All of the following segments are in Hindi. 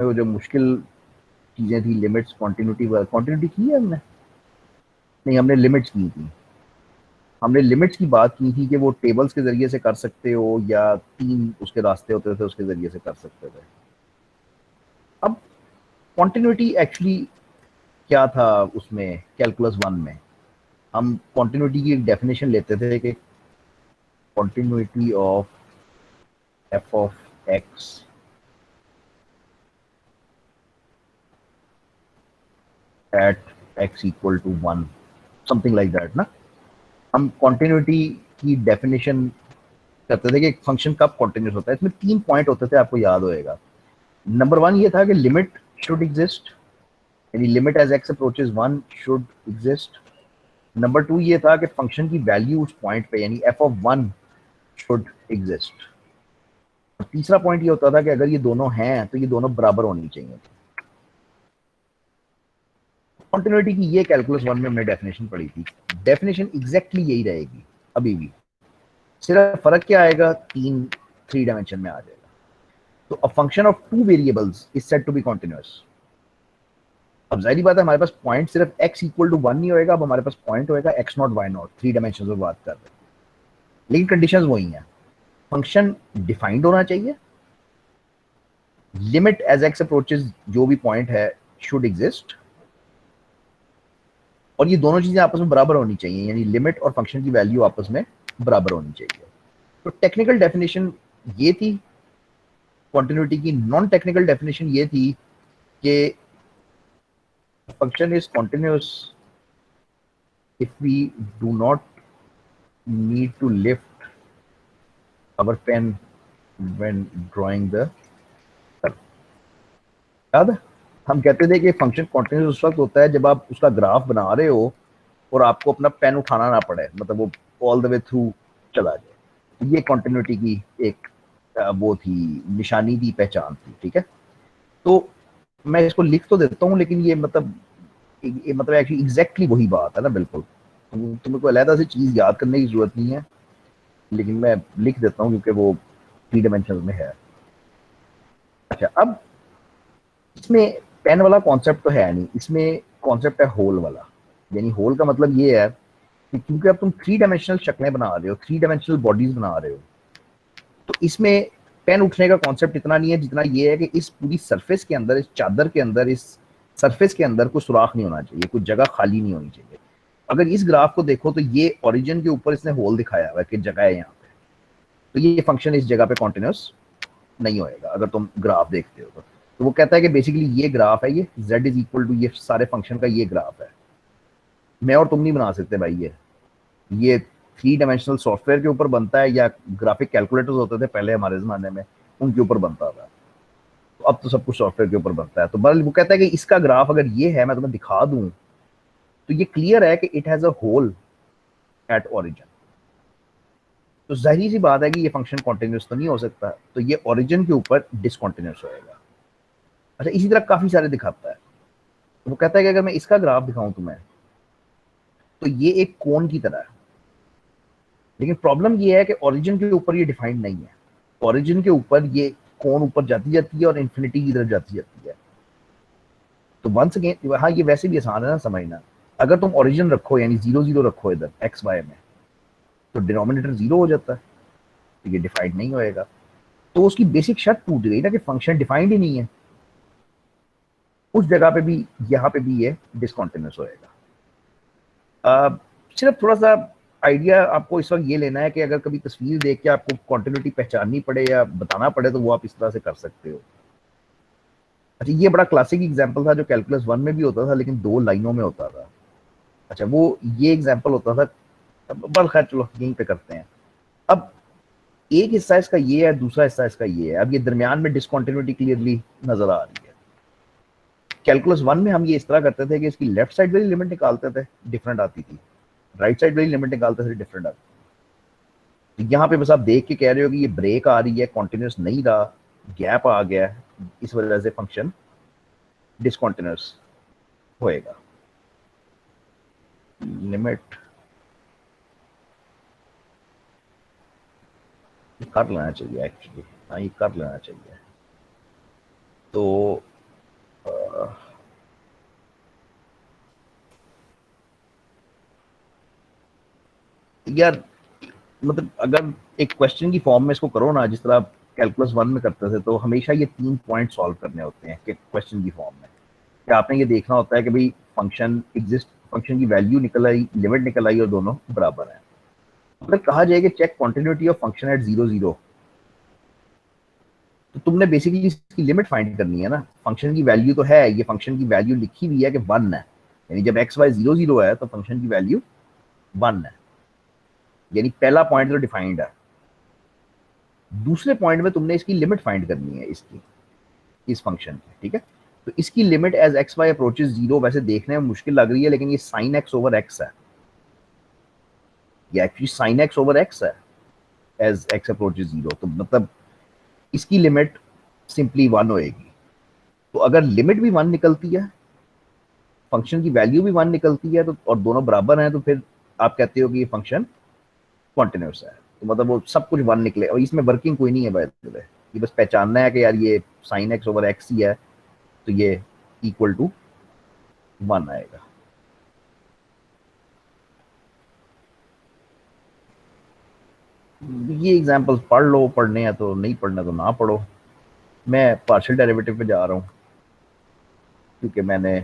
वो जो मुश्किल चीज़ें थी, लिमिट्स, कॉन्टिन्यूटी की है हमने? नहीं, हमने लिमिट्स की थी। हमने लिमिट्स की बात की थी कि वो टेबल्स के ज़रिए से कर सकते हो या 3 उसके रास्ते होते थे, उसके ज़रिए से कर सकते थे। अब कॉन्टिन्यूटी एक्चुअली क्या था उसमें कैलकुलस 1 में? हम कॉन्टिन्यूटी की एक डेफिनेशन लेते थे कि continuity of f of x at x equal to 1, something like that ना। हम कॉन्टिन्यूटी की डेफिनेशन करते थे कि एक फंक्शन कब कॉन्टिन्यूस होता है। इसमें 3 पॉइंट होते थे, आपको याद होएगा। नंबर 1 ये था कि लिमिट शुड एग्जिस्ट, यानी limit as x approaches 1 should exist. Number 2 ये था कि फंक्शन की वैल्यू उस पॉइंट पे यानी एफ ऑफ 1 शुड एग्जिस्ट। और तीसरा पॉइंट ये होता था कि अगर ये दोनों हैं तो ये दोनों बराबर होनी चाहिए। कॉन्टिन्यूटी की ये कैलकुलस 1 में हमने डेफिनेशन पढ़ी थी। डेफिनेशन एग्जैक्टली यही रहेगी अभी भी, सिर्फ फर्क क्या आएगा, 3 डायमेंशन में आ जाएगा। तो a function of 2 variables is said to be continuous. अब जाहिर बात है हमारे पास पॉइंट सिर्फ x इक्वल टू 1 नहीं होएगा, अब हमारे पास पॉइंट होएगा x not y not, 3 dimension में बात कर रहे हैं, लेकिन कंडीशंस वही हैं। फंक्शन डिफाइंड होना चाहिए, लिमिट एज एक्स अप्रोचेस जो भी पॉइंट है शुड एग्जिस्ट, और ये दोनों चीजें आपस में बराबर होनी चाहिए, यानी लिमिट और फंक्शन की वैल्यू आपस में बराबर होनी चाहिए। तो टेक्निकल डेफिनेशन ये थी कॉन्टिन्यूटी की। नॉन टेक्निकल डेफिनेशन ये थी कि function is continuous if we do not need to lift our pen when drawing the curve। याद है हम कहते थे कि फंक्शन कॉन्टिन्यूस उस वक्त होता है जब आप उसका ग्राफ बना रहे हो और आपको अपना पेन उठाना ना पड़े, मतलब वो ऑल द वे थ्रू चला जाए। ये कॉन्टिन्यूटी की एक वो थी, निशानी थी, पहचान थी। ठीक है, तो मैं इसको लिख तो देता हूँ, लेकिन ये मतलब एक्चुअली एग्जैक्टली वही बात है ना, बिल्कुल। तुम्हें कोई अलहदा से चीज याद करने की जरूरत नहीं है, लेकिन मैं लिख देता हूँ क्योंकि वो 3 डायमेंशन में है। अच्छा, अब इसमें पेन वाला कॉन्सेप्ट तो है नहीं, इसमें कॉन्सेप्ट है होल वाला। यानी होल का मतलब ये है कि क्योंकि अब तुम 3 डायमेंशनल शक्लें बना रहे हो, 3 डायमेंशनल बॉडीज बना रहे हो, तो इसमें पेन उठने का कॉन्सेप्ट इतना नहीं है जितना ये है कि इस पूरी सरफेस के अंदर, इस चादर के अंदर, इस सरफेस के अंदर कोई सुराख नहीं होना चाहिए, कोई जगह खाली नहीं होनी चाहिए। अगर इस ग्राफ को देखो तो ये ओरिजिन के ऊपर इसने होल दिखाया हुआ है कि जगह है यहाँ पे, तो ये फंक्शन इस जगह पे कॉन्टिन्यूस नहीं होएगा अगर तुम ग्राफ देखते हो तो वो कहता है कि बेसिकली ये ग्राफ है, ये z इज इक्वल टू ये सारे फंक्शन का ये ग्राफ है। मैं और तुम नहीं बना सकते भाई, ये 3 डायमेंशनल सॉफ्टवेयर के ऊपर बनता है, या ग्राफिक कैलकुलेटर्स होते थे पहले हमारे जमाने में, उनके ऊपर बनता था। तो अब तो सब कुछ सॉफ्टवेयर के ऊपर बनता है। तो बहरहाल वो कहता है कि इसका ग्राफ अगर ये है, मैं तुम्हें दिखा दूं, तो ये क्लियर है कि it has a hole at origin. तो जाहिर सी बात है कि ये फंक्शन कॉन्टिन्यूस तो नहीं हो सकता, तो ये ओरिजिन के ऊपर डिसकॉन्टिन्यूस होएगा। अच्छा, इसी तरह काफी सारे दिखाता है। तो वो कहता है कि अगर मैं इसका ग्राफ दिखाऊं तुम्हें, तो ये एक कोन की तरह है, लेकिन प्रॉब्लम ये है कि ओरिजिन के ऊपर ये डिफाइंड नहीं है। ओरिजिन के ऊपर ये कोन ऊपर जाती जाती है और इन्फिनिटी की तरफ जाती जाती है। तो वंस अगेन, हाँ ये वैसे भी आसान है ना समझना। अगर तुम ओरिजिन रखो यानी 0 0 रखो इधर एक्स वाई में, तो डिनोमिनेटर 0 हो जाता है, तो ये डिफाइंड नहीं होएगा। तो उसकी बेसिक शर्त टूट गई ना कि फंक्शन डिफाइंड ही नहीं है, उस जगह पे भी यहाँ पे भी ये डिसकॉन्टिन्यूस होएगा। सिर्फ थोड़ा सा आइडिया आपको इस वक्त ये लेना है कि अगर कभी तस्वीर देख के आपको कॉन्टिन्यूटी पहचाननी पड़े या बताना पड़े, तो वो आप इस तरह से कर सकते हो। अच्छा, ये बड़ा क्लासिक एग्जांपल था जो कैलकुलस 1 में भी होता था, लेकिन 2 लाइनों में होता था। अच्छा, वो ये एग्जांपल होता था। बल खैर चलो यहीं पे करते हैं। अब एक हिस्सा इसका ये है, दूसरा हिस्सा इसका ये है। अब ये दरमियान में डिसकॉन्टिन्यूटी क्लियरली नजर आ रही है। कैलकुलस 1 में हम ये इस तरह करते थे कि इसकी लेफ्ट साइड वाली लिमिट निकालते थे, डिफरेंट आती थी, राइट साइड वाली लिमिट निकालते थे, डिफरेंट आती थी। तो यहाँ पे बस आप देख के कह रहे हो कि ये ब्रेक आ रही है, कॉन्टिन्यूस नहीं रहा, गैप आ गया है, इस वजह से फंक्शन डिसकॉन्टिन्यूस होएगा। लिमिट कर लेना चाहिए एक्चुअली, हाँ ये कर लेना चाहिए। तो यार मतलब अगर एक क्वेश्चन की फॉर्म में इसको करो ना, जिस तरह आप कैलकुलस 1 में करते थे, तो हमेशा ये 3 पॉइंट सॉल्व करने होते हैं कि क्वेश्चन की फॉर्म में कि आपने ये देखना होता है कि भाई फंक्शन एग्जिस्ट, फंक्शन की वैल्यू निकल आई, लिमिट निकल आई और दोनों बराबर है। अगर कहा जाए कि check continuity of function at 0 0, तो तुमने बेसिकली इसकी लिमिट फाइंड करनी है ना। फंक्शन की वैल्यू तो है, ये फंक्शन की वैल्यू लिखी हुई है कि 1 है, यानी जब एक्स वाई 0 0 है तो फंक्शन की वैल्यू 1 है, यानी पहला पॉइंट तो डिफाइंड है। दूसरे पॉइंट में तुमने इसकी लिमिट फाइंड करनी है इसकी, इस फंक्शन की, ठीक है। तो इसकी limit as x y approaches 0 वैसे देखने में मुश्किल लग रही है, लेकिन ये साइन एक्स ओवर एक्स है, ये actually sine x over x है एज एक्स अप्रोचेस 0। तो मतलब इसकी लिमिट सिंपली 1 होएगी। तो अगर लिमिट भी 1 निकलती है, फंक्शन की वैल्यू भी 1 निकलती है, तो और दोनों बराबर हैं, तो फिर आप कहते हो कि ये फंक्शन कॉन्टिन्यूस है। तो मतलब वो सब कुछ 1 निकले, और इसमें वर्किंग कोई नहीं है बाय द वे, ये बस पहचानना है कि यार ये साइन एक्स ओवर एक्स ही है, तो ये इक्वल टू 1 आएगा। ये एग्जांपल्स पढ़ लो, पढ़ने हैं तो, नहीं पढ़ना तो ना पढ़ो। मैं पार्शियल डेरिवेटिव पे जा रहा हूँ क्योंकि मैंने,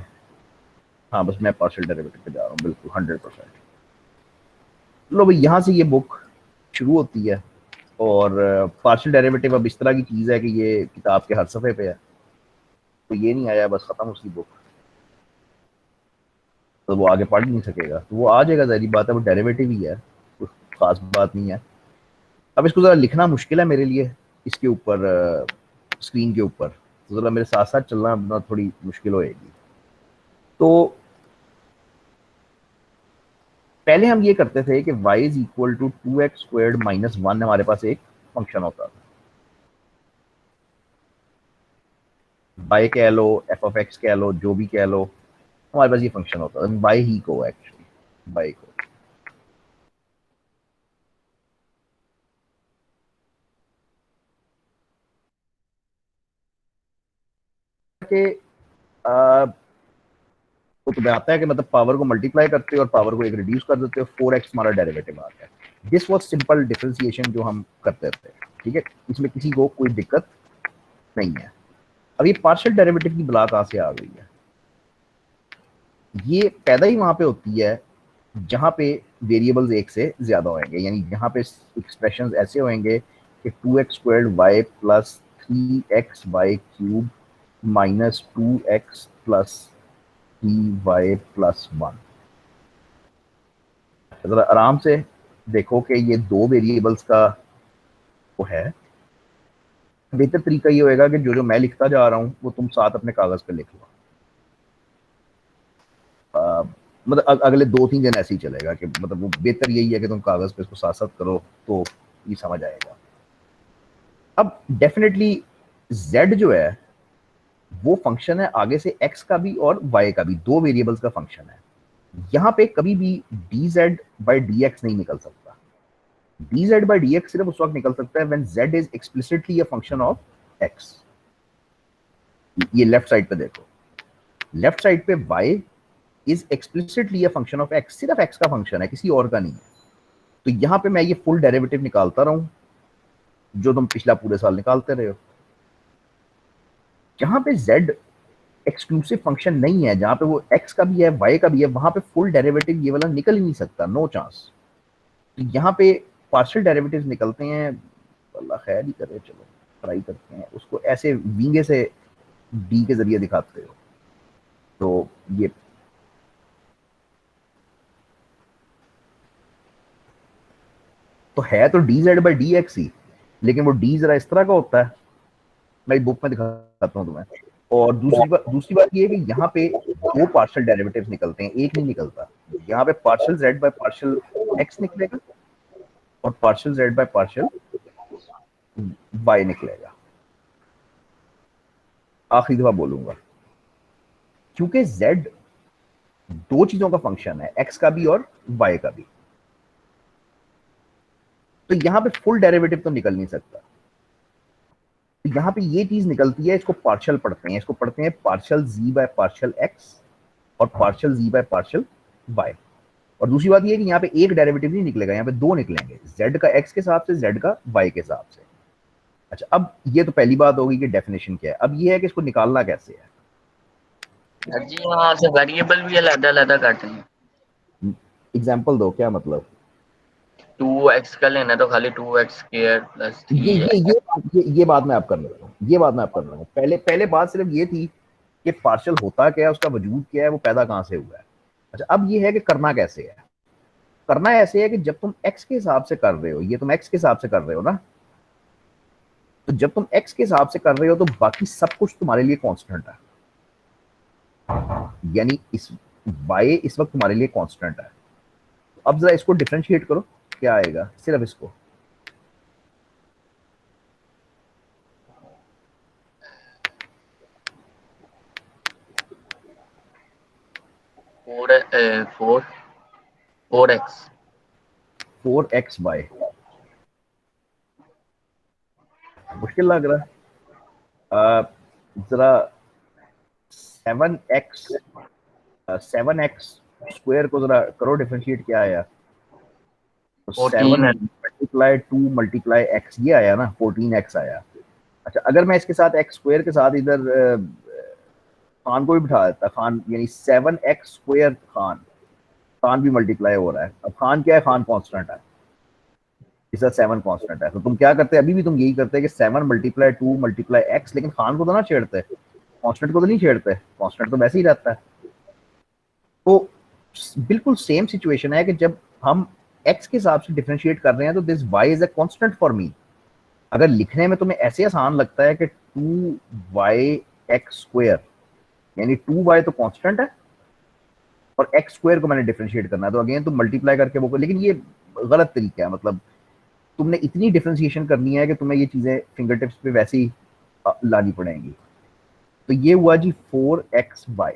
हाँ बस मैं पार्शियल डेरिवेटिव पे जा रहा हूँ बिल्कुल 100%। लो भाई, यहाँ से ये बुक शुरू होती है, और पार्शियल डेरिवेटिव अब इस तरह की चीज़ है कि ये किताब के हर सफ़े पे है, तो ये नहीं आया बस ख़त्म उसकी बुक, तो वो आगे पढ़ नहीं सकेगा। तो वो आ जाएगा, ज़ाहिर बात है, वो डेरिवेटिव ही है, कुछ खास बात नहीं है। अब इसको ज़रा लिखना मुश्किल है मेरे लिए, इसके ऊपर स्क्रीन के ऊपर, तो ज़रा मेरे साथ साथ चलना थोड़ी मुश्किल होएगी। तो पहले हम ये करते थे कि y is equal to 2x² minus 1 हमारे पास एक फंक्शन होता था, y कह लो, एफ ऑफ एक्स कह लो, जो भी कह लो, हमारे पास ये फंक्शन होता था, y ही को एक्चुअली, y को कि वो तुम्हें आता है कि मतलब पावर को मल्टीप्लाई करते हो और पावर को एक रिड्यूस कर देते हो, 4x हमारा डेरिवेटिव आ गया। दिस वाज सिंपल डिफरेंशिएशन जो हम करते थे, ठीक है, इसमें किसी को कोई दिक्कत नहीं है। अब ये पार्शियल डेरिवेटिव की बला कहाँ से आ गई है? ये पैदा ही वहां पे होती है जहां पे वेरिएबल्स एक से ज्यादा होंगे, यानी जहां पे एक्सप्रेशंस ऐसे होंगे कि 2x² y plus 3xy cube minus 2x plus 3y plus 1। जरा आराम से देखो कि ये दो वेरिएबल्स का वो है। बेहतर तरीका ये होएगा कि जो जो मैं लिखता जा रहा हूँ वो तुम साथ अपने कागज पे लिख लो। मतलब अगले 2-3 दिन ऐसे ही चलेगा कि मतलब वो बेहतर यही है कि तुम कागज पे इसको साथ साथ करो, तो ये समझ आएगा। अब डेफिनेटली z जो है वो फंक्शन है आगे से x का भी और y का भी, दो वेरिएबल्स का फंक्शन है। यहां पे कभी भी dz by dx नहीं निकल सकता। dz by dx सिर्फ उस वक्त निकल सकता है when z is explicitly a function of x। ये लेफ्ट साइड पे देखो, लेफ्ट साइड पे y is explicitly a function of x, सिर्फ x का फंक्शन है, किसी और का नहीं है। तो यहां पे मैं ये फुल डेरिवेटिव निकालता रहूं जो तुम पिछला पूरे साल निकालते रहे हो। जहां पे z एक्सक्लूसिव फंक्शन नहीं है, जहां पे वो x का भी है y का भी है, वहां पे फुल डेरिवेटिव ये वाला निकल ही नहीं सकता, नो चांस। तो यहाँ पे पार्शियल डेरिवेटिव्स निकलते हैं, अल्लाह खैर ही करे, चलो ट्राई करते हैं उसको ऐसे विंगे से डी के जरिए दिखाते हो। तो ये तो है तो D Z by D X ही, लेकिन वो डी जरा इस तरह का होता है, मैं बुक में दिखाता हूँ तुम्हें। और दूसरी बात ये है कि यहाँ पे दो पार्शियल डेरिवेटिव्स निकलते हैं, एक नहीं निकलता। यहाँ पे partial z by partial x निकलेगा और partial z by partial y निकलेगा। आखिरी दफा बोलूंगा, क्योंकि z दो चीजों का फंक्शन है, x का भी और y का भी, तो यहां पे फुल डेरिवेटिव तो निकल नहीं सकता। तो यहां पे ये चीज निकलती है, इसको पार्शियल पढ़ते हैं, इसको पढ़ते हैं partial z by partial x और partial z by partial y। और दूसरी बात ये है कि यहाँ पे एक डेरिवेटिव नहीं निकलेगा, यहाँ पे दो निकलेंगे, z का x के हिसाब से, z का y के हिसाब से। अच्छा, अब ये तो पहली बात होगी कि डेफिनेशन क्या है। अब ये है कि इसको निकालना कैसे है। जी यहाँ से वेरिएबल भी अलग अलग काटे हैं। एग्जाम्पल दो, क्या मतलब। 2x का लेना तो खाली 2x² प्लस ये 3 ये ये ये बात मैं आप कर रहा हूँ, ये बात मैं आप कर रहा हूँ। पहले पहले बात सिर्फ ये थी कि पार्शियल होता क्या है, उसका वजूद क्या है, वो पैदा कहाँ से हुआ है। अच्छा, अब ये है कि करना कैसे है। करना ऐसे है कि जब तुम x के हिसाब से कर रहे हो, ये तुम x के हिसाब से कर रहे हो ना, तो जब तुम x के हिसाब से कर रहे हो तो बाकी सब कुछ तुम्हारे लिए कांस्टेंट है। यानी इस y इस वक्त तुम्हारे लिए कांस्टेंट है। अब जरा इसको डिफरेंशिएट करो, क्या आएगा सिर्फ इसको। 4x 4xy मुश्किल लग रहा है। जरा 7x स्क्वायर को जरा करो डिफरेंशिएट, क्या आया। तो 7 14 मल्टीप्लाई 2 मल्टीप्लाई x, ये आया ना, 14x आया। अच्छा, अगर मैं इसके साथ x स्क्वायर के साथ इधर खान को भी बिठा देता, खान यानी 7x स्क्वायर खान, खान भी मल्टीप्लाई हो रहा है। अब खान क्या है, खान कांस्टेंट है, इसका 7 कांस्टेंट है। तो तुम क्या करते, अभी भी तुम यही करते कि 7 मल्टीप्लाई 2 मल्टीप्लाई x, लेकिन खान को तो ना छेड़ते, कांस्टेंट को तो नहीं छेड़ते, कांस्टेंट तो वैसे ही रहता है। तो बिल्कुल सेम सिचुएशन है कि जब हम x के हिसाब से डिफरेंशिएट कर रहे हैं तो this y is a constant for me. अगर लिखने में तुम्हें ऐसे आसान लगता है कि 2y(x) स्क्वायर, यानी 2y तो कांस्टेंट है और x स्क्वायर को मैंने डिफरेंशिएट करना है, तो अगेन तुम मल्टीप्लाई करके वो, लेकिन ये गलत तरीका है। मतलब तुमने इतनी डिफरेंशिएशन करनी है कि तुम्हें ये चीजें फिंगर टिप्स पे वैसे ही लानी पड़ेंगी। तो ये हुआ जी 4xy।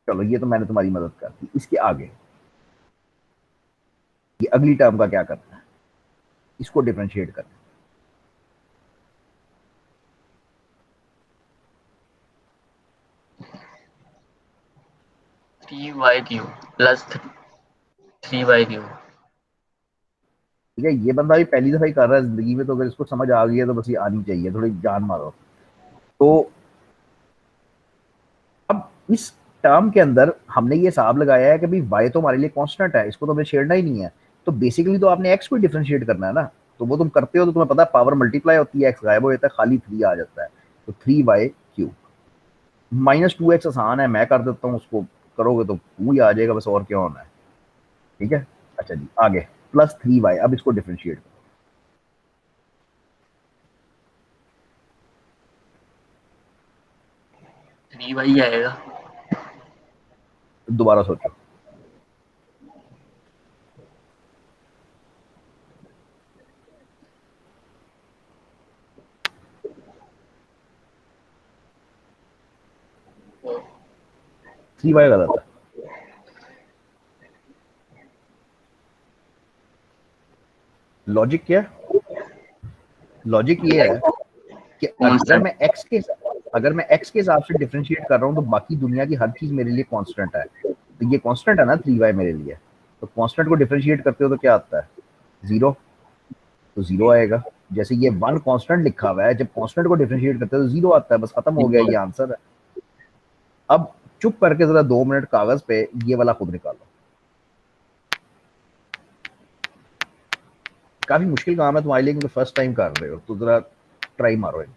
चलो, ये तो मैंने तुम्हारी मदद कर दी। इसके आगे ये अगली टर्म का क्या करना है, इसको डिफरेंशिएट करना है। 3y³ plus 3y³। ठीक है, ये बंदा भी पहली दफा ही कर रहा है जिंदगी में, तो अगर इसको समझ आ गई है तो बस ये आनी चाहिए, थोड़ी जान मारो। तो अब इस टर्म के अंदर हमने ये हिसाब लगाया है कि भाई वाई तो हमारे लिए कांस्टेंट है, इसको तो हमें छेड़ना ही नहीं है। तो बेसिकली तो आपने एक्स को डिफरेंशिएट करना है ना, तो वो तुम करते हो तो तुम्हें पता है पावर मल्टीप्लाई होती है, एक्स गायब हो जाता है, खाली 3 आ जाता है। तो 3y³ -2x आसान है, मैं कर देता हूँ, उसको करोगे तो 2 ही आ जाएगा बस, और क्या होना है। ठीक है, अच्छा जी, आगे +3y। अब इसको डिफरेंशिएट करो, 3y आएगा। दोबारा सोचो। 3y गलत है। लॉजिक क्या है, लॉजिक ये है कि कौन सा? अगर मैं एक्स के हिसाब से डिफरेंशिएट कर रहा हूँ तो बाकी दुनिया की हर चीज मेरे लिए कांस्टेंट है। तो ये कांस्टेंट है ना 3y मेरे लिए। तो कांस्टेंट को डिफरेंशिएट करते हो तो क्या आता है, जीरो। तो जीरो आएगा। जैसे ये 1 कांस्टेंट लिखा हुआ है, जब कांस्टेंट को डिफरेंशिएट करते हो तो जीरो आता है, बस खत्म हो गया, ये आंसर है। अब चुप करके जरा 2 मिनट कागज पे ये वाला खुद निकालो। काफी मुश्किल काम है तुम्हारे लिए क्योंकि फर्स्ट टाइम कर रहे हो, तो जरा ट्राई मारो एक बार।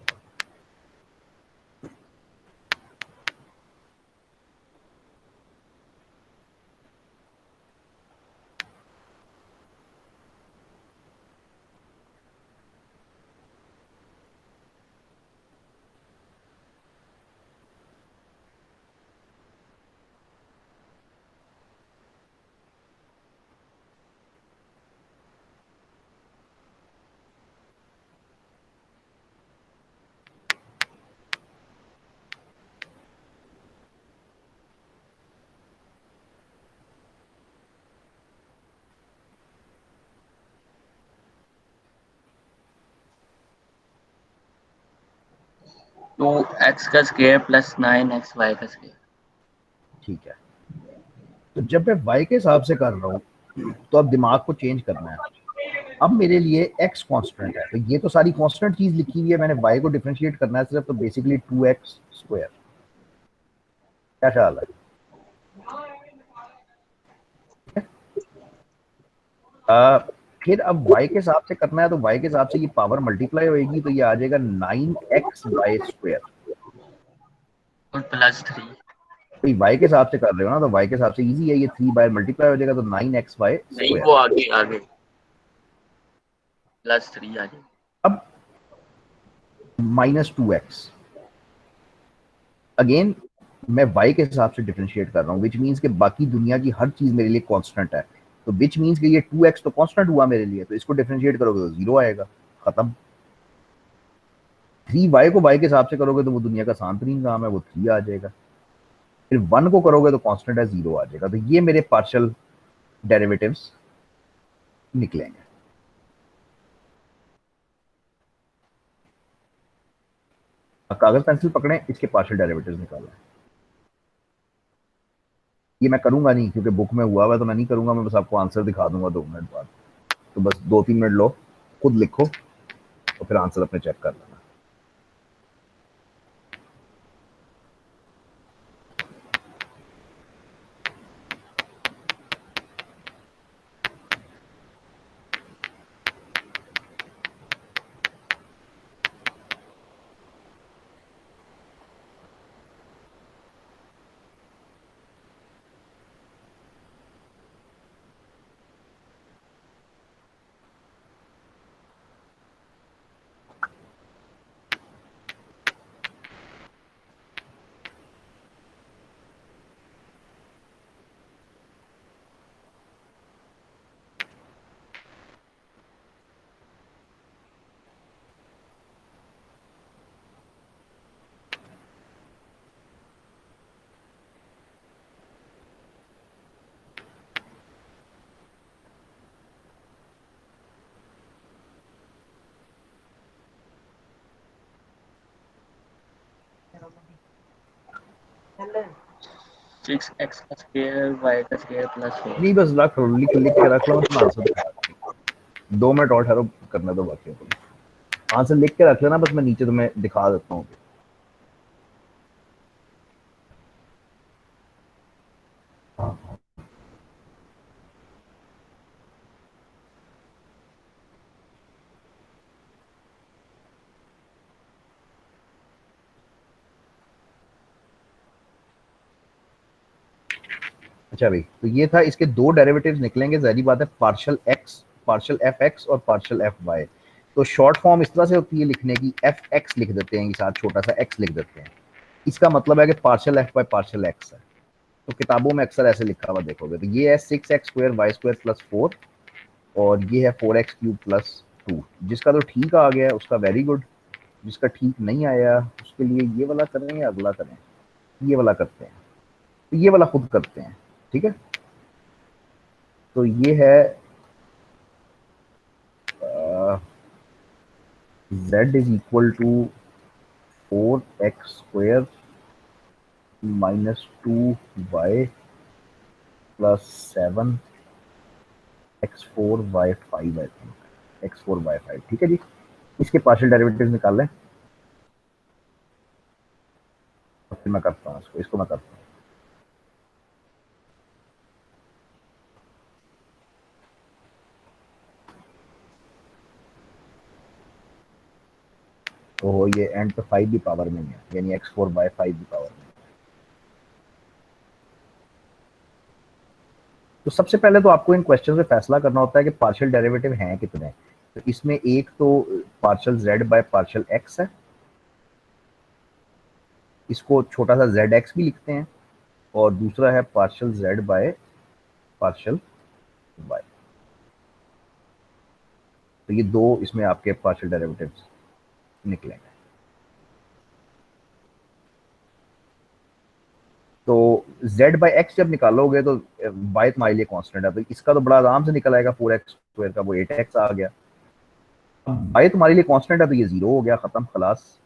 टू एक्स का स्क्वायर प्लस 9xy का स्क्वायर। ठीक है, तो जब मैं y के हिसाब से कर रहा हूँ तो अब दिमाग को चेंज करना है। अब मेरे लिए x कांस्टेंट है, तो ये तो सारी कांस्टेंट चीज लिखी हुई है, मैंने y को डिफरेंशिएट करना है सिर्फ, तो बेसिकली 2x स्क्वायर। क्या ख्याल है? फिर अब y के हिसाब से करना है, तो y के हिसाब से ये पावर मल्टीप्लाई होएगी, तो ये आ जाएगा 9xy स्क्वायर। और +3। तो y के हिसाब से कर रहे हो ना, तो y के हिसाब से इजी है, ये 3 बाय मल्टीप्लाई हो जाएगा, तो 9xy नहीं, स्क्वायर। वो आगे आगे +3 आ जाएगा। अब -2x अगेन मैं y के हिसाब से डिफरेंशिएट कर रहा हूँ, विच मीन्स कि बाकी दुनिया की हर चीज मेरे लिए कांस्टेंट है, तो विच मीन्स कि ये 2x तो कांस्टेंट हुआ मेरे लिए, तो इसको डिफरेंशिएट करोगे तो 0 आएगा, खत्म। 3y को y के हिसाब से करोगे तो वो दुनिया का आसान तरीन काम है, वो 3 आ जाएगा। फिर 1 को करोगे तो कांस्टेंट है, 0 आ जाएगा। तो ये मेरे पार्शियल डेरिवेटिव्स निकलेंगे। कागज पेंसिल पकड़े, इसके पार्शियल डेरिवेटिव्स निकालें। ये मैं करूंगा नहीं क्योंकि बुक में हुआ हुआ है, तो मैं नहीं करूंगा, मैं बस आपको आंसर दिखा दूंगा 2 मिनट बाद। तो बस 2-3 मिनट लो, खुद लिखो और फिर आंसर अपने चेक कर लेना। सिक्स एक्स का स्क्वायर वाई का स्क्वायर +4। नहीं बस रख लो, लिख लिख के रख लो, मैं तुम्हें आंसर दिखा दूंगा। 2 मिनट और ठहरो, करने दो बाकी को। आंसर लिख के रख लेना, बस मैं नीचे तुम्हें दिखा देता हूँ। अच्छा भाई, तो ये था, इसके 2 डेरिवेटिव्स निकलेंगे, जाहिर बात है, partial x, partial F x और पार्शियल एफ वाई। तो शॉर्ट फॉर्म इस तरह से होती है लिखने की, एफ एक्स लिख देते हैं, साथ छोटा सा एक्स लिख देते हैं। इसका मतलब है कि partial f y partial x है। तो किताबों में अक्सर ऐसे लिखा हुआ देखोगे, तो ये है 6x square Y square plus 4, और ये है 4x क्यूब प्लस 2। जिसका तो ठीक आ गया उसका वेरी गुड, जिसका ठीक नहीं आया उसके लिए ये वाला करें या अगला करें? ये वाला करते हैं, तो ये वाला खुद करते हैं, ठीक है। तो ये है z is equal to 4x square -2y plus 7x4y5, I think x4y5, ठीक है जी। इसके पार्शियल डेरिवेटिव निकाल लें, और फिर मैं करता हूँ इसको मैं करता हूँ। तो ये एंड पे 5 भी पावर में है, यानी x4/5 भी पावर में। तो सबसे पहले तो आपको इन क्वेश्चन में फैसला करना होता है कि पार्शियल डेरिवेटिव हैं कितने। तो इसमें एक तो partial z by partial x है, इसको छोटा सा जेड एक्स भी लिखते हैं, और दूसरा है partial z by partial y। तो ये दो इसमें आपके पार्शियल डेरिवेटिव्स निकलेंगे। तो z बाई एक्स जब निकालोगे तो y तुम्हारे लिए कांस्टेंट है, तो इसका तो बड़ा आराम से निकल आएगा, 4x स्क्वायर का वो 8x आ गया। y तुम्हारे लिए कांस्टेंट है, तो ये 0 हो गया, खत्म, खलास।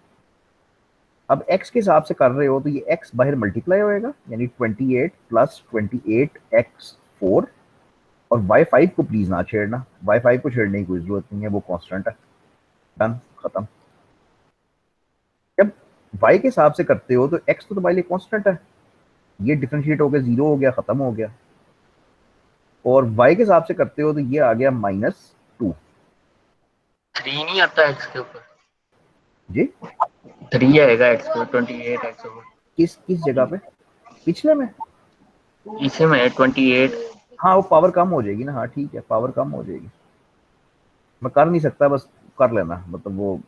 अब x के हिसाब से कर रहे हो तो ये x बाहर मल्टीप्लाई होएगा, यानी 28 प्लस 28x4, और y5 को प्लीज ना छेड़ना, y5 को छेड़ने की कोई जरूरत नहीं है, वो कांस्टेंट है। डन, खत्म। जब y के हिसाब से करते हो तो x तो तुम्हारे लिए कांस्टेंट है, ये डिफरेंशिएट हो गया, 0 हो गया, खत्म हो गया। और y के हिसाब से करते हो तो ये आ गया -2। 3 नहीं आता एक्स के ऊपर, जी 3 आएगा एक्स पे, 28 एक्स ऊपर। किस किस जगह पे, पिछले में? इसी में 28। हाँ वो पावर कम हो जाएगी ना, हाँ ठीक है, पावर कम हो जाएगी। मैं कर नहीं सकता, बस कर लेना, मतलब वो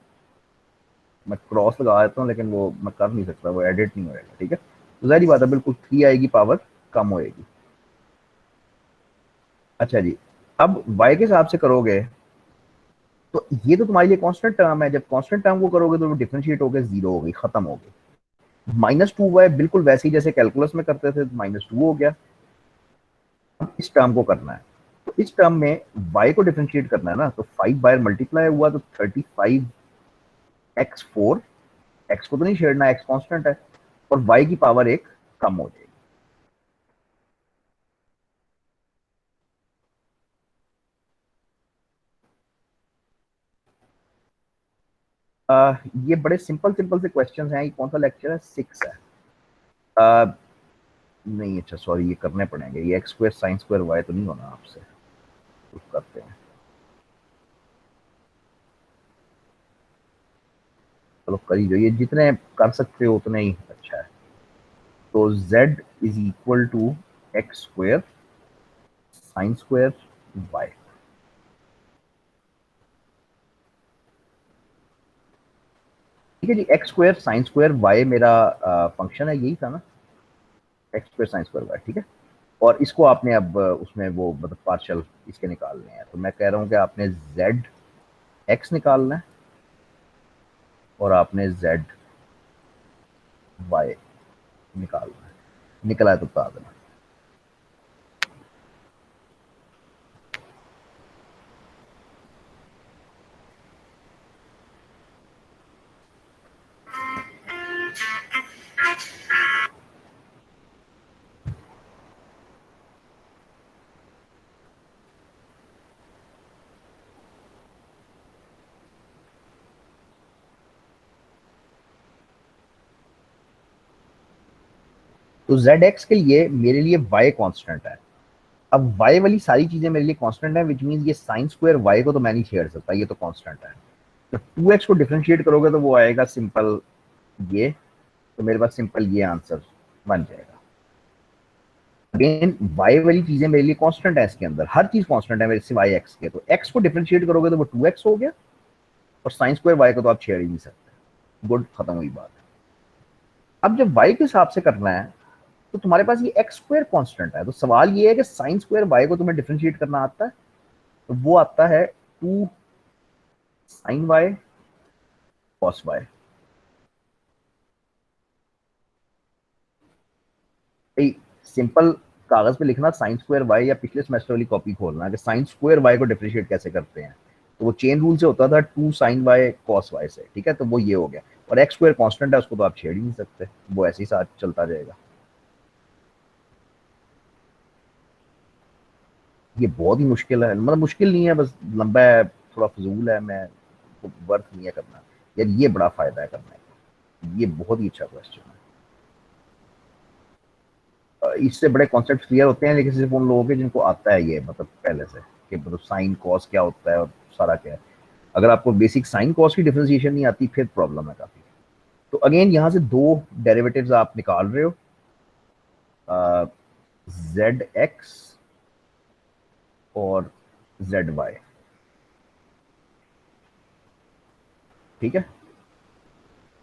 मैं क्रॉस लगा देता हूँ, लेकिन वो मैं कर नहीं सकता, वो एडिट नहीं होएगा, ठीक है। तो जाहिर बात है, बिल्कुल 3 आएगी, पावर कम होएगी। अच्छा जी, अब y के हिसाब से करोगे तो ये तो तुम्हारे लिए कांस्टेंट टर्म है, जब कांस्टेंट टर्म को करोगे तो वो डिफरेंशिएट हो गया, 0 हो गई, खत्म हो गई। -2y बिल्कुल वैसे ही जैसे कैलकुलस में करते थे, -2 हो गया। अब इस टर्म को करना है, तो इस टर्म में y को डिफरेंशिएट करना है ना, तो 5 बाय मल्टीप्लाई हुआ तो 35x4, x को तो नहीं छेड़ना, x कांस्टेंट है, और y की पावर 1 कम हो जाएगी। ये बड़े सिंपल सिंपल से क्वेश्चंस हैं। ये कौन सा लेक्चर है, 6 है। uh, नहीं, अच्छा सॉरी, ये करने पड़ेंगे, ये x square sine square y तो नहीं होना आपसे, कुछ करते हैं, चलो कर ही जाइए, जितने कर सकते हो उतने ही अच्छा है। तो z is equal to X square sine square Y. ठीक है जी, X square sine square Y मेरा फंक्शन है, यही था ना, X square sine square Y, ठीक है। और इसको आपने अब उसमें वो मतलब पार्शल इसके निकालने हैं, तो मैं कह रहा हूँ कि आपने जेड एक्स निकालना है और आपने जेड वाई निकालना है। निकला है तो बता देना। तो जेड एक्स के लिए मेरे लिए वाई कांस्टेंट है। अब वाई वाली सारी चीजें मेरे लिए कांस्टेंट है, विच मीन ये साइन स्क्वायर वाई को तो मैं नहीं छेड़ सकता, ये तो कांस्टेंट है। तो 2x को डिफरेंशिएट करोगे तो वो आएगा सिंपल ये, तो मेरे पास सिंपल ये आंसर बन जाएगा। अगेन y वाली चीजें मेरे लिए कांस्टेंट है, इसके अंदर हर चीज कांस्टेंट है मेरे सिवाय x के, तो x को डिफरेंशिएट करोगे तो वो 2x हो गया, और साइन स्क्वायर y को तो आप छेड़ ही नहीं सकते। गुड, खत्म हुई बात। अब जब y के हिसाब से करना है तो तुम्हारे पास ये एक्स स्क्वायर कॉन्स्टेंट है, तो सवाल ये है कि साइन स्क्वायर वाई को तुम्हें डिफरेंशिएट करना आता है, तो वो आता है 2 साइन वाई कॉस वाई। भाई सिंपल कागज पे लिखना साइन स्क्वायर वाई, या पिछले सेमेस्टर वाली कॉपी खोलना कि साइन स्क्वायर वाई को डिफरेंशिएट कैसे करते हैं, तो वो चेन रूल से होता था 2 साइन वाई कॉस वाई से, ठीक है, तो वो ये हो गया। और एक्स स्क्वायर कॉन्स्टेंट है, उसको तो आप छेड़ ही नहीं सकते, वो ऐसे ही साथ चलता जाएगा। ये बहुत ही मुश्किल है, मतलब मुश्किल नहीं है, बस लंबा है, थोड़ा फजूल है, मैं तो वर्थ नहीं है करना। यार ये बड़ा फायदा है करने का, ये बहुत ही अच्छा क्वेश्चन है। इससे बड़े कॉन्सेप्ट क्लियर होते हैं, लेकिन सिर्फ उन लोगों के जिनको आता है ये, मतलब पहले से कि मतलब साइन कॉस क्या होता है और सारा क्या है। अगर आपको बेसिक साइन कॉस की डिफरेंशिएशन नहीं आती फिर प्रॉब्लम है काफी। तो अगेन यहाँ से दो डेरिवेटिव्स आप निकाल रहे हो, जेड एक्स और जेड वाई, ठीक है।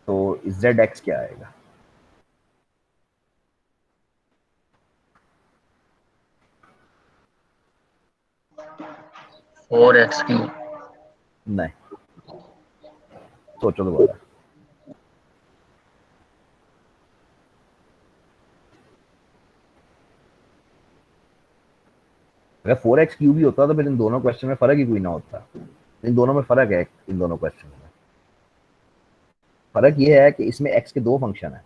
तो जेड एक्स क्या आएगा, 4x3। नहीं, सोचो दोबारा। अगर 4x³ ही होता तो फिर इन दोनों क्वेश्चन में फर्क ही कोई ना होता। इन दोनों में फर्क है, इन दोनों क्वेश्चन में। फर्क ये है कि इसमें x के दो फंक्शन है,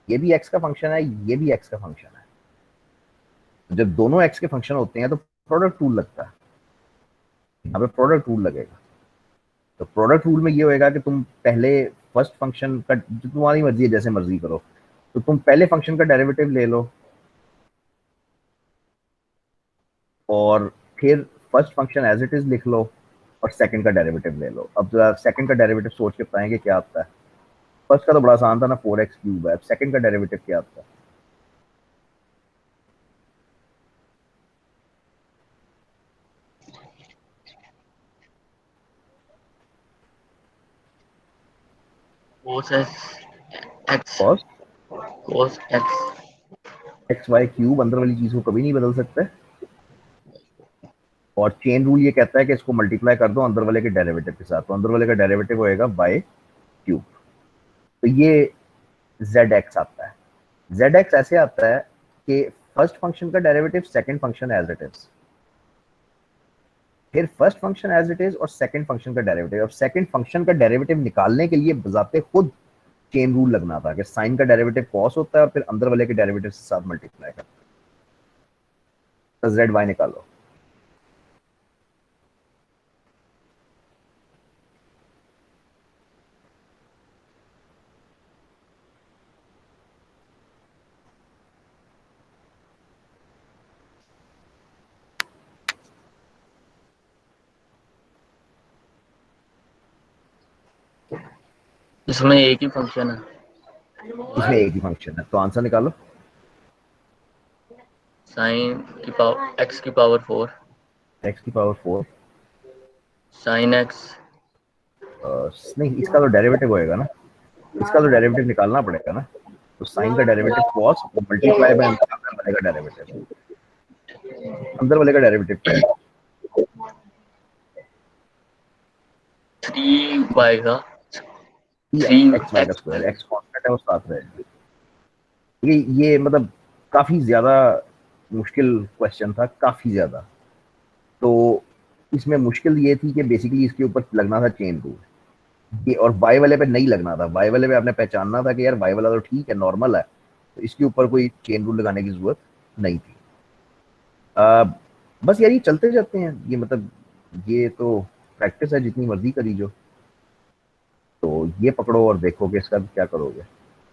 ये भी x का फंक्शन है, ये भी x का फंक्शन है। तो जब दोनों x के फंक्शन होते हैं तो प्रोडक्ट रूल लगता है, यहाँ पे प्रोडक्ट रूल लगेगा। तो प्रोडक्ट रूल में ये होएगा कि तुम पहले फर्स्ट फंक्शन का, जो तुम्हारी मर्जी है जैसे मर्जी करो, तो तुम पहले फंक्शन का डेरिवेटिव ले लो और फिर first function as it is लिख लो और सेकंड का डेरिवेटिव ले लो। अब जरा सेकंड का डेरिवेटिव सोच के बताएंगे क्या आता है। फर्स्ट का तो बड़ा आसान था ना, 4x³ है। अब सेकंड का डेरिवेटिव क्या आता है? cos x cos cos x xy³ अंदर वाली चीज को कभी नहीं बदल सकते, और चेन रूल ये कहता है कि इसको मल्टीप्लाई कर दो अंदर वाले के डेरिवेटिव के साथ, तो अंदर वाले का डेरिवेटिव होएगा y³। तो ये zx आता है। zx ऐसे आता है कि फर्स्ट फंक्शन का derivative, second function as it is, फिर first function as it is और सेकंड फंक्शन का डेरिवेटिव। अब सेकंड फंक्शन का डेरिवेटिव निकालने के लिए बजाते खुद चेन रूल लगना था कि साइन का डेरिवेटिव कॉस होता है और फिर अंदर वाले के डेरिवेटिव के साथ मल्टीप्लाई करता है। जेड वाई निकालो। इसमें एक ही फंक्शन है, इसमें एक ही फंक्शन है, तो आंसर निकालो। साइन की पावर x की पावर 4 x⁴ साइन x नहीं, इसका तो डेरिवेटिव होएगा ना, इसका तो डेरिवेटिव निकालना पड़ेगा ना। तो साइन का डेरिवेटिव कॉस मल्टीप्लाई बाय अंदर वाले का डेरिवेटिव, अंदर वाले का डेरिवेटिव क्या है? 3y का 3xy का स्क्वायर, x कांस्टेंट है वो साथ रहेगा। ये मतलब काफी ज्यादा मुश्किल क्वेश्चन था, काफी ज्यादा। तो इसमें मुश्किल ये थी कि बेसिकली इसके ऊपर लगना था चेन रूल, ये और वाई वाले पे नहीं लगना था। वाई वाले पे आपने पहचानना था कि यार वाई वाला तो ठीक है, नॉर्मल है, तो इसके ऊपर कोई चेन रूल लगाने की जरूरत नहीं थी। बस यार ये चलते जाते हैं, ये मतलब ये तो प्रैक्टिस है, जितनी मर्जी करी जो। तो ये पकड़ो और देखो कि इसका क्या करोगे,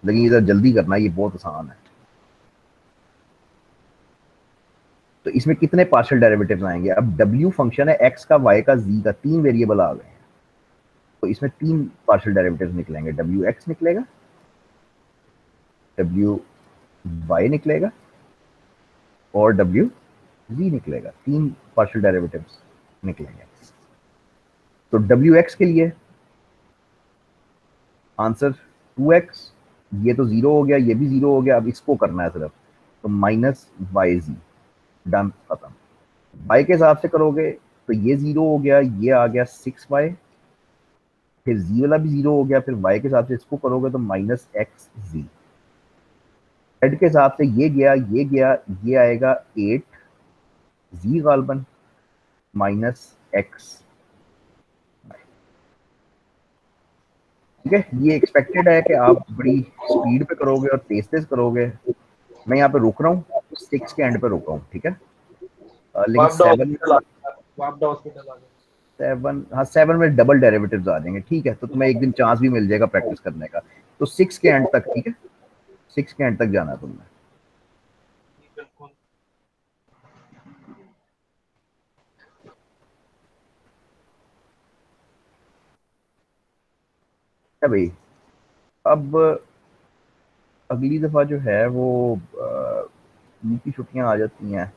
लेकिन इधर जल्दी करना, ये बहुत आसान है। तो इसमें कितने पार्शियल डेरिवेटिव्स आएंगे? अब w फंक्शन है, x का, y का, z का, तीन वेरिएबल आ गए हैं, तो इसमें तीन पार्शियल डेरिवेटिव्स निकलेंगे। wx निकलेगा, wy निकलेगा और wz निकलेगा। तीन पार्शियल डेरिवेटिव्स निकलेंगे। तो wx के लिए आंसर 2x, ये तो 0 हो गया, ये भी 0 हो गया। अब इसको करना है सिर्फ, तो -yz, डन, खत्म। y के हिसाब से करोगे तो ये 0 हो गया, ये आ गया 6y, फिर z वाला भी 0 हो गया, फिर y के हिसाब से इसको करोगे तो -xz। z के हिसाब से ये गया, ये गया, ये आएगा 8 z गालबन -x। ठीक है, ये एक्सपेक्टेड है कि आप बड़ी स्पीड पे करोगे और तेज तेज करोगे। मैं यहाँ पे रुक रहा हूँ, 6 के एंड पे रुक रहा हूँ, ठीक है। लेकिन 7, हाँ 7 में डबल डेरिवेटिव्स आ जाएंगे, ठीक है। तो तुम्हें एक दिन चांस भी मिल जाएगा प्रैक्टिस करने का। तो 6 के एंड तक, ठीक है, 6 के एंड तक जाना है तुमने। है भाई। अब अगली दफा जो है वो ईद की छुट्टियां आ जाती हैं,